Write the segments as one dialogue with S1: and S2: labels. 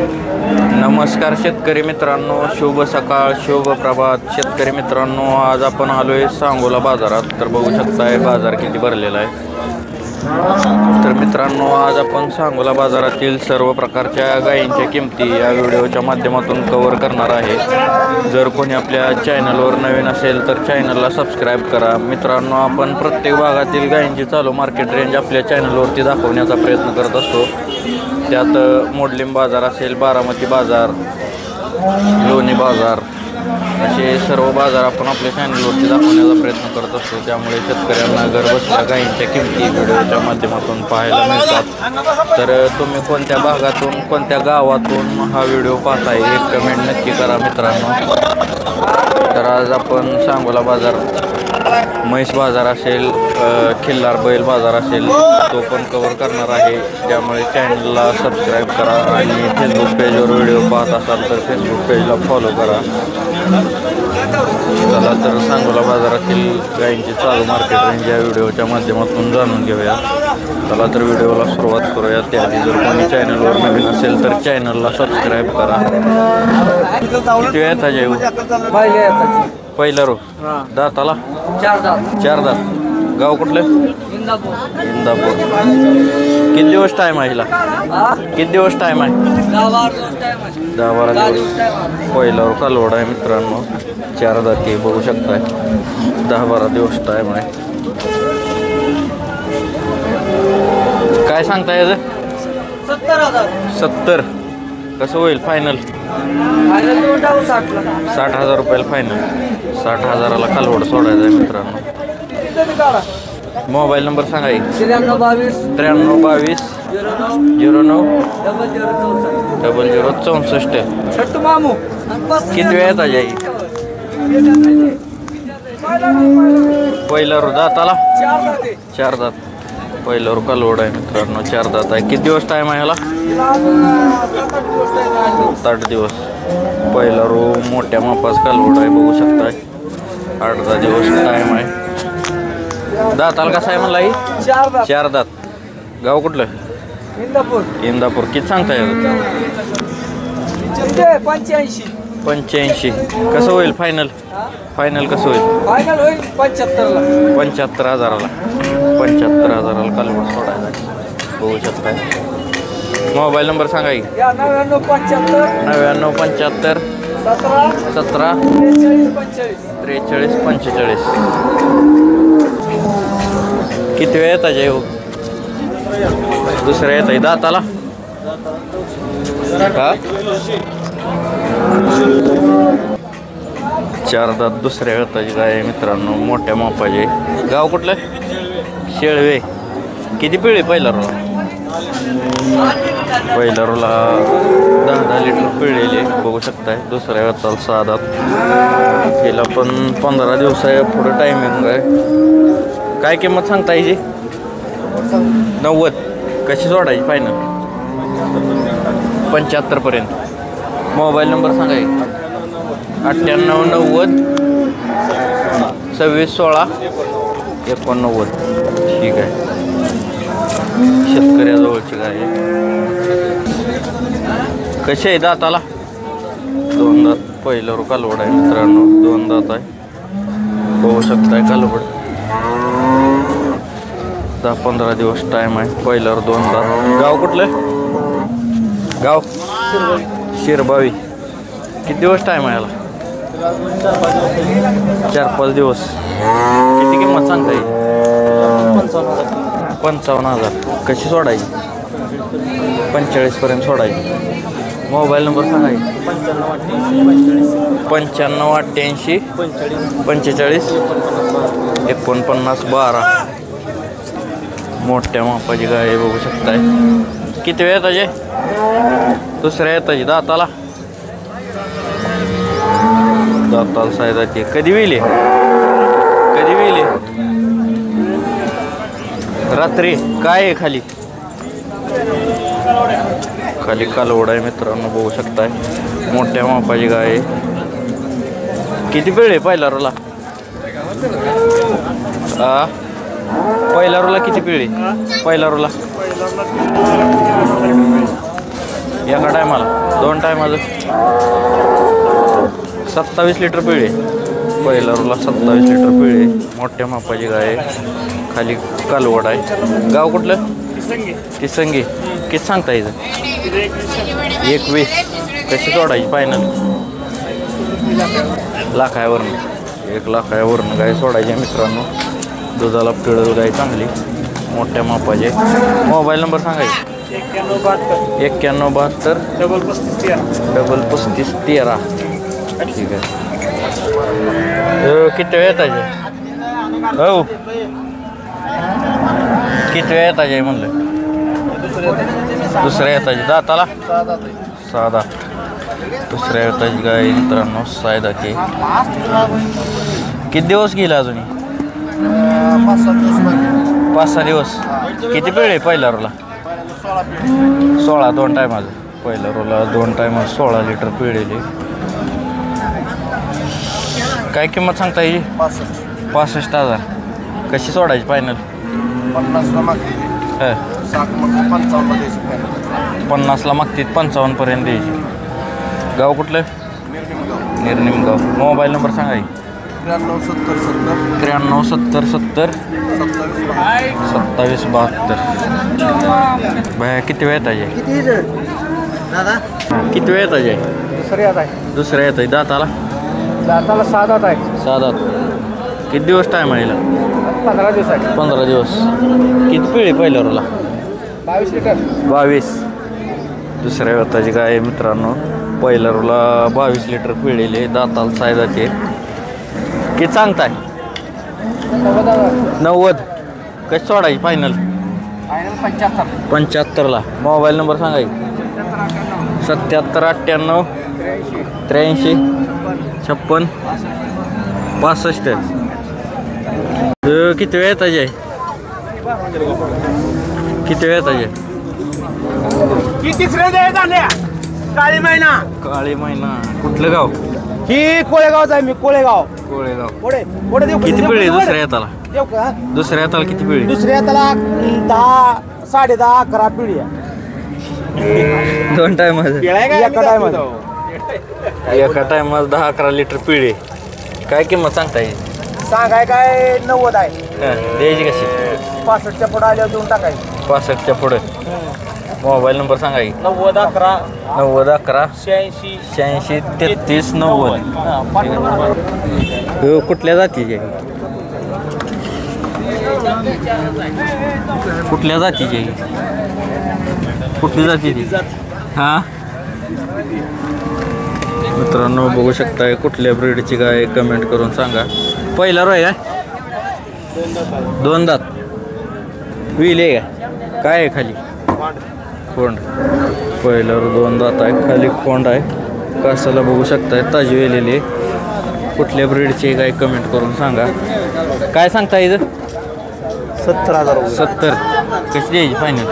S1: नमस्कार शेतकरी मित्रांनो, शुभ सकाळ, शुभ प्रभात. शेतकरी मित्रांनो, आज आपण आलोय सांगोला बाजारात. तर बघू शकताय बाजार किती भरलेला आहे. तर मित्रांनो, आज आपण सांगोला बाजारातील सर्व प्रकारच्या गायींच्या किमती या व्हिडिओच्या माध्यमातून कव्हर करणार आहे. जर कोणी आपल्या चॅनलवर नवीन असेल तर चॅनलला सबस्क्राईब करा. मित्रांनो, आपण प्रत्येक भागातील गायींची चालू मार्केट रेंज आपल्या चॅनलवरती दाखवण्याचा प्रयत्न करत असतो. त्यात मोडलिंब बाजार असेल, बारामती बाजार, लोणी बाजार, असे सर्व बाजार आपण आपल्या चॅनलवरती दाखवण्याचा प्रयत्न करत असतो. त्यामुळे शेतकऱ्यांना घरबसल्या गायींच्या किमती व्हिडिओच्या माध्यमातून पाहायला मिळतात. तर तुम्ही कोणत्या भागातून, कोणत्या गावातून हा व्हिडिओ पाहताय एक कमेंट नक्की करा मित्रांनो. तर आज आपण सांगोला बाजार, म्हैस बाजार असेल, खिल्लार बैल बाजार असेल, तो पण कव्हर करणार आहे. त्यामुळे चॅनलला सबस्क्राईब करा आणि फेसबुक पेजवर व्हिडिओ पाहत असाल तर फेसबुक पेजला फॉलो करा. चला तर सांगोला बाजारातील गायींची चालू मार्केट रेंज या व्हिडिओच्या माध्यमातून जाणून घेऊया. चला तर व्हिडिओला सुरुवात करूया. त्याआधी जर कोणी चॅनलवर नवीन असेल तर चॅनलला सबस्क्राईब करा. किती वेळ येता जेव? पहिला रो दाताला चार दात. गाव कुठलं? इंदापूर. किती दिवस टाईम आहे हिला? किती दिवस टाईम आहे? 10-12 दिवस. पहिल्यावर कालवड आहे मित्रांनो, 4 दाती बघू शकताय. 10-12 दिवस टाईम आहे. काय सांगता याचं? 70. कसं होईल फायनल? 60,000 रुपयाला फायनल. 60,000ला कालवड सोडायचं आहे मित्रांनो. मोबाईल नंबर सांगा. 9322 09 0064. किती वेळ येतात आई? पहिला रो दाताला 4 दात. पहिला रो कालवड आहे मित्रांनो, 4 दात आहे. किती दिवस टाईम आहे ह्याला? 7-8 दिवस. पहिला रो मोठ्या मापास कालवड आहे बघू शकताय. 8-10 दिवस टाईम आहे. दाताला कसा आहे म्हणला? 4 दात. गाव कुठलं? इंदापूर. किती सांगता येईल? 85. कसं होईल फायनल? फायनल कसं होईल? 75,000ला. 75,000ला कालवड सोडायला बघू शकताय. मोबाईल नंबर सांगा. 9975 17 43 45. किती वेळ येता जेव? दुसऱ्या येत आहे दाताला. हा 4 दात. दुसऱ्या येताची गाय आहे मित्रांनो, मोठ्या मापाचे. गाव कुठलं? शेळवे. किती पिळे पहिला रोला? पहिल्या रोला 10 लिटर पिळलेले बघू शकताय. दुसऱ्या वेताला 6 दात. गेला पण 15 दिवस आहे. पुढं टायमिंग आहे. काय किंमत सांगता याची? 90. कशी सोडायची फायनल? 75 पर्यंत. मोबाईल नंबर सांगा. 9890 26 16 89. ठीक आहे. शेतकऱ्याजवळची गाय कशी आहे? दाताला 2 दात. पहिलं रो कालवड आहे मित्रांनो, 2 दात आहे बघू शकताय. कालवड 10-15 दिवस टाईम आहे. पहिल्यावर 2 दात. गाव कुठलं? गाव शिरबावी. किती दिवस टाईम आहे याला? 4-5 दिवस. किती किंमत सांगता येईल? 55,000. कशी सोडायची? 45 पर्यंत सोडायची. मोबाईल नंबर सांगा. 9588 45 49 12. मोठ्या मापाची गाय बघू शकताय. किती वेळ येताचे? दुसऱ्या येताची. दाताला सायदाची. कधी वेली? रात्री. काय आहे खाली? कालवड आहे मित्रांनो बघू शकताय. मोठ्या मापाची गाय आहे. किती वेळ आहे पहिला रोला? पहिला रोला किती पिळे? पहिला रोला एका टायमाला 2 टायमाचं 27 लिटर पिळे. पहिला रोला 27 लिटर पिळे. मोठ्या मापाची गाय आहे. खाली कालवड आहे. गाव कुठलं? तिसंगी. किती सांगता येतं? 21. कशी सोडायची फायनल? लाखावरनं 1 लाखावरनं गाय सोडायची मित्रांनो. दुधाला पिळल गाय चांगली मोठ्या मापाचे. मोबाईल नंबर सांगायचा? 9172 3513. ठीक आहे. किती वेळ येत आहे? हो किती वेळ येत आहे म्हणलं? दुसऱ्या येताची. दाताला 6 दात. दुसऱ्या येताची गाय मित्रांनो 6 दाती. किती दिवस गेले अजून? 5-6 दिवस. किती पिळे आहे पहिल्या रोला? 16. 2 टायमाचं. पहिल्या रोला 2 टायमा 16 लिटर पिळेली. काय किंमत सांगता येईल? 65,000. कशी सोडायची फायनल?
S2: 50ला मागते.
S1: 50ला मागते 55 पर्यंत द्यायची. गाव कुठलं? निर्निमगाव. मोबाईल नंबर सांगा?
S2: 93 70
S1: 70 27 72. बाया किती वेळ येत आहे? किती वेळ येत आहे? दुसऱ्या येत आहे. दाताला
S2: 6 दात आहे.
S1: 6 दात. किती दिवस टाईम आहे?
S2: 15 दिवस आहे.
S1: 15 दिवस. किती पिळे पहिल्या रोला?
S2: 22 लिटर.
S1: 22. दुसऱ्या वेताची गाय मित्रांनो. पहिल्या रोला 22 लिटर पिळेले. दाताला 6 दाते. किती सांगताय? 90. कशी सोडायची फायनल? 75ला. मोबाईल नंबर सांगायची? 77 98 83 56 65. किती वेळ येत आहे? किती वेळ येत आहे?
S2: काळी मैना.
S1: काळी मैना. कुठलं गाव?
S2: ही कोळेगावच आहे. मी कोळेगाव.
S1: किती पिळे दुसऱ्या येताला? दुसऱ्या येताला किती पिळे?
S2: दुसऱ्या येताला 10 10:30 11 पिढी.
S1: 2 टायमाचं. एका टायमाला 10-11 लिटर पिळे. काय किंमत सांगता येईल?
S2: सांगाय काय 90 आहे.
S1: द्यायची कशी?
S2: 65च्या पुढे आल्यावर देऊन टाकायची.
S1: 65च्या पुढे. मोबाईल नंबर सांगा?
S2: 90 11
S1: 90 11
S2: 86
S1: 86 33 90. कुठल्या जातीचे? कुठल्या जातीचे? कुठली जातीची? हां मित्रांनो बघू शकताय कुठल्या ब्रीडची गाय कमेंट करून सांगा. पहिला रोय काय? 2 दात. व्हील आहे काय आहे खाली? खोंड. पहिला 2 दात आहे. खाली खोंड आहे. कासाला बघू शकताय ताजी वेलेली. कुठल्या ब्रीडची गाय कमेंट करून सांगा. काय सांगता इथं?
S2: 70,000.
S1: 70. कशी द्यायची फायनल?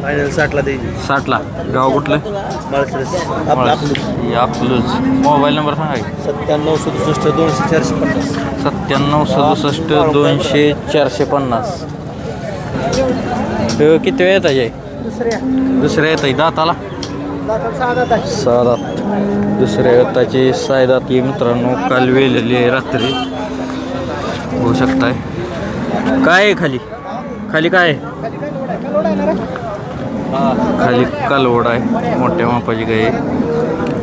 S2: फायनल 60ला द्यायची.
S1: 60ला. गाव कुठलं? आपलंच. मोबाईल नंबर सांगा?
S2: 97 67 200 450.
S1: 97 67 200 450. किती वेळ येत आहे? दुसऱ्या येत आहे. दाताला 6 दात. दुसऱ्या येताची 6 दात ही मित्रांनो. काल वेलेली आहे रात्री बघू शकताय. काय आहे खाली? खाली काय आहे? खाली कालवड आहे. मोठ्या मापाची गाय.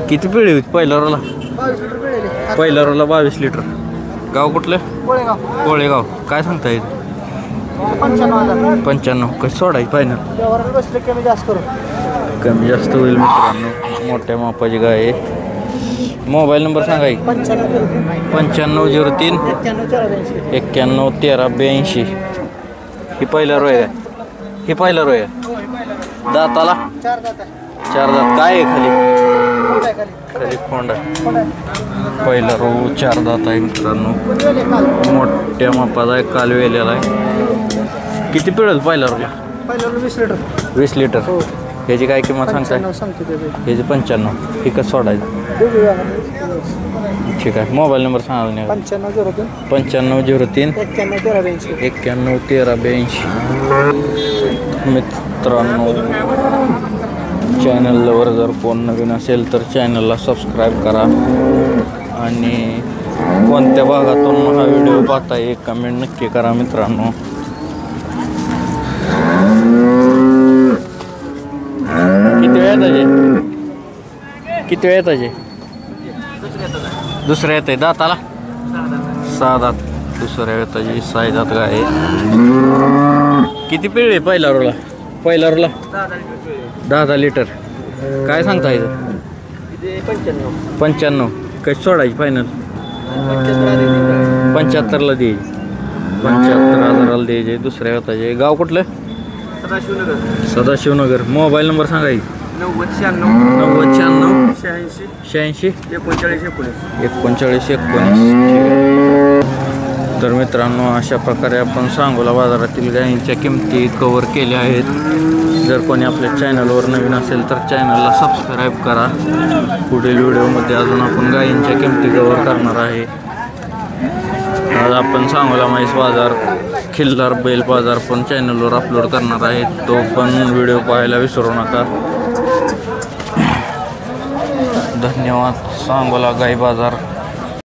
S1: किती पिढी होती पहिल्या रोला? पहिल्या रोला 22 लिटर. गाव कुठलं? कोळेगाव. काय सांगता येईल? 95. कशी सोडायची फायनल? कमी जास्त होईल मित्रांनो. मोठ्या मापाची गाय आहे. मोबाईल नंबर सांगा? 9503 91 13 82. ही पहिला रोय आहे. ही पहिला रोय आहे. दाताला 4 दात. काय आहे खाली? खाली खोंड आहे. पहिला रो 4 दात आहे मित्रांनो. मोठ्या मापाचा आहे. काल वेलेला आहे. किती पिळेल पहिला रोला? 20 लिटर. ह्याची काय किंमत सांगताय? ह्याची 95. ही कसं सोडायचं? ठीक आहे. मोबाईल नंबर सांगा? 9503 91 13 82. मित्रांनो चॅनलवर जर कोण नवीन असेल तर चॅनलला सबस्क्राईब करा आणि कोणत्या भागातून हा व्हिडिओ पाहताय कमेंट नक्की करा मित्रांनो. किती वेळ येताचे दुसऱ्या येत आहे दाताला 6 दात दुसऱ्या येताची 6 दात गाय. किती पिळे पहिला रोला 10 लिटर. काय सांगता येतं 95 कशी सोडायची फायनल 75ला द्यायची 75,000ला द्यायचे. दुसऱ्या येताचे गाव कुठलं सदाशिवनगर. मोबाईल नंबर सांगा 9096 86 39 तर मित्रांनो अशा प्रकारे आपण सांगोला बाजारातील गायींच्या किमती कव्हर केल्या आहेत. जर कोणी आपल्या चॅनलवर नवीन असेल तर चॅनलला सबस्क्राईब करा. पुढील व्हिडिओमध्ये अजून आपण गायींच्या किमती कव्हर करणार आहे. आज आपण सांगोला म्हैस बाजार खिल्लार बैल बाजार पण चॅनलवर अपलोड करणार आहे. तो पण व्हिडिओ पाहायला विसरू नका. धन्यवाद. सांगोला गाई बाजार.